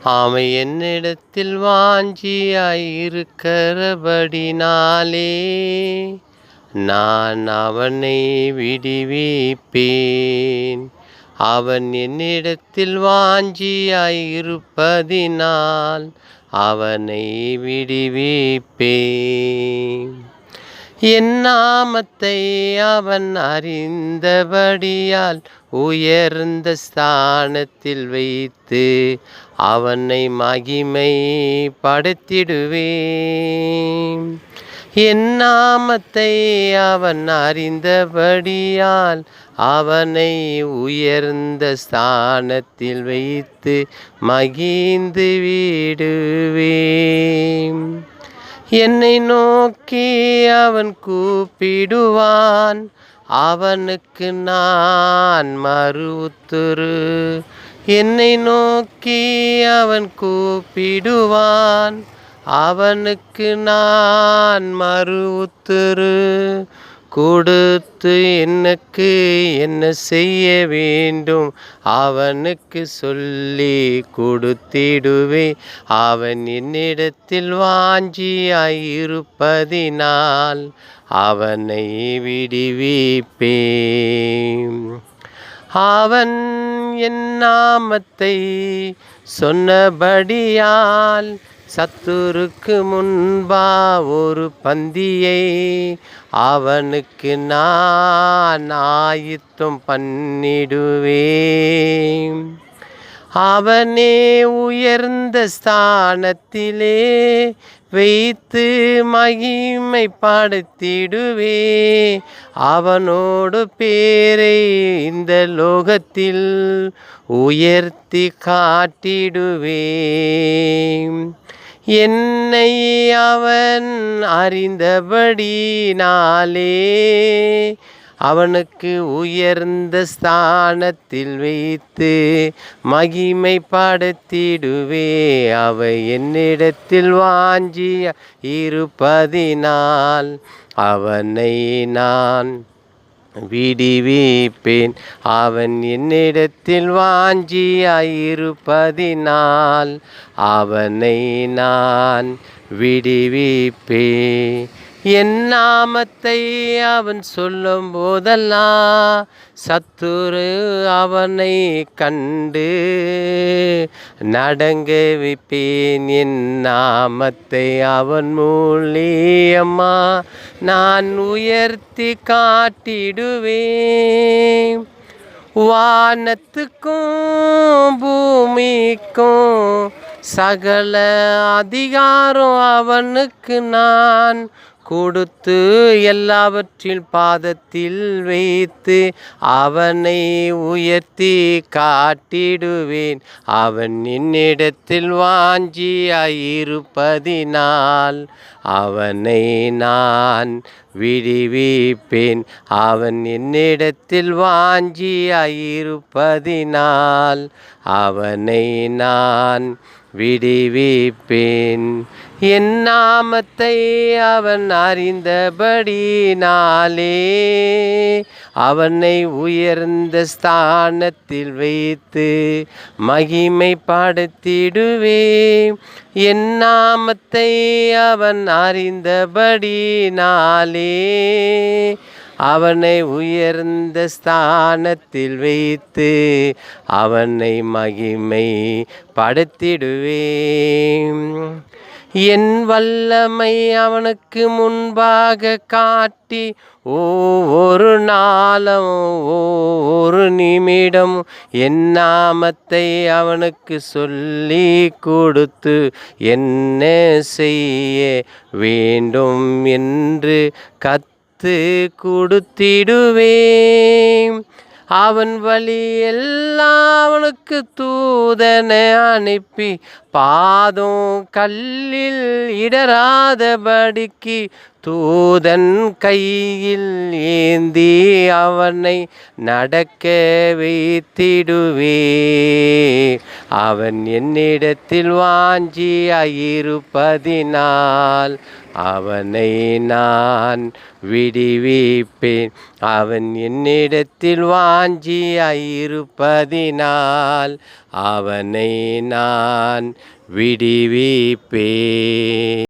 அவன் என்னிடத்தில் வாஞ்சியாயிருக்கிறபடினாலே நான் அவனை விடுவிப்பேன். அவன் என்னிடத்தில் வாஞ்சியாயிருப்பதினால் அவனை விடுவிப்பேன். என் நாமத்தை அவன் அறிந்தபடியால் உயர்ந்த ஸ்தானத்தில் வைத்து அவனை மகிமைப்படுத்திடுவேன். என் நாமத்தை அவன் அறிந்தபடியால் அவனை உயர்ந்த ஸ்தானத்தில் வைத்து மகிழ்ந்து விடுவேன். என்னை நோக்கி அவன் கூப்பிடுவான், அவனுக்கு நான் மறு உத்தரவு. என்னை நோக்கி அவன் கூப்பிடுவான், அவனுக்கு நான் மறு உத்தரவு கொடுத்து எனக்கு என்ன செய்ய வேண்டும் அவனுக்கு சொல்லி கொடுத்திடுவே. அவன் என்னிடத்தில் வாஞ்சியாயிருப்பதினால் அவனை விடுவிப்பேன். அவன் என் நாமத்தை சொன்னபடியால் சத்துருக்கு முன்பா ஒரு பந்தியை அவனுக்கு நான் ஆயத்தம் பண்ணிடுவேன். அவனே உயர்ந்த ஸ்தானத்திலே வைத்து மகிமைப்படுத்திடுவே. அவனோடு பேரை இந்த லோகத்தில் உயர்த்தி காட்டிடுவேன். என்னை அவன் அறிந்தபடினாலே அவனுக்கு உயர்ந்த ஸ்தானத்தில் வைத்து மகிமைப்படுத்திடுவே. அவை என்னிடத்தில் வாஞ்சிய இருப்பதினால் அவனை நான் விடுவிப்பேன். அவன் என்னிடத்தில் வாஞ்சியாயிருப்பதினால் அவனை நான் விடுவிப்பேன். என் நாமத்தை அவன் சொல்லும் போதெல்லாம் சத்துரு அவனை கண்டு நடங்க வைப்பேன். என் நாமத்தை அவன் மூலியமா நான் உயர்த்தி காட்டிடுவேன். வானத்துக்கும் பூமிக்கும் சகல அதிகாரம் அவனுக்கு நான் கொடுத்து எல்லாவற்றில் பாதத்தில் வைத்து அவனை உயர்த்தி காட்டிடுவேன். அவன் என்னிடத்தில் வாஞ்சியாயிருப்பதினால் அவனை நான் விடுவிப்பேன். அவன் என்னிடத்தில் வாஞ்சியாயிருப்பதினால் அவனை நான் விடுவிப்பேன். என் நாமத்தை அவன் அறிந்தபடினாலே அவனை உயர்ந்த ஸ்தானத்தில் வைத்து மகிமைப்படுத்திடுவே. என் நாமத்தை அவன் அறிந்தபடினாலே அவனை உயர்ந்த ஸ்தானத்தில் வைத்து அவனை மகிமைப்படுத்திடுவேன். என் வல்லமை அவனுக்கு முன்பாக காட்டி ஒவ்வொரு நாளும் ஒவ்வொரு நிமிடம் என் நாமத்தை அவனுக்கு சொல்லி கொடுத்து என்ன செய்ய வேண்டும் என்று கத்து கொடுத்திடுவேன். அவன் வழி எல்லாம் அவனுக்கு தூதனை அனுப்பி பாதம் கல்லில் இடராதபடிக்கு தூதன் கையில் ஏந்தி அவனை நடக்க வைத்திடுவே. அவன் என்னிடத்தில் வாஞ்சியாயிருப்பதினால் அவனை நான் விடுவிப்பேன். அவன் என்னிடத்தில் வாஞ்சியாயிருப்பதினால் அவனை நான் விடுவிப்பேன்.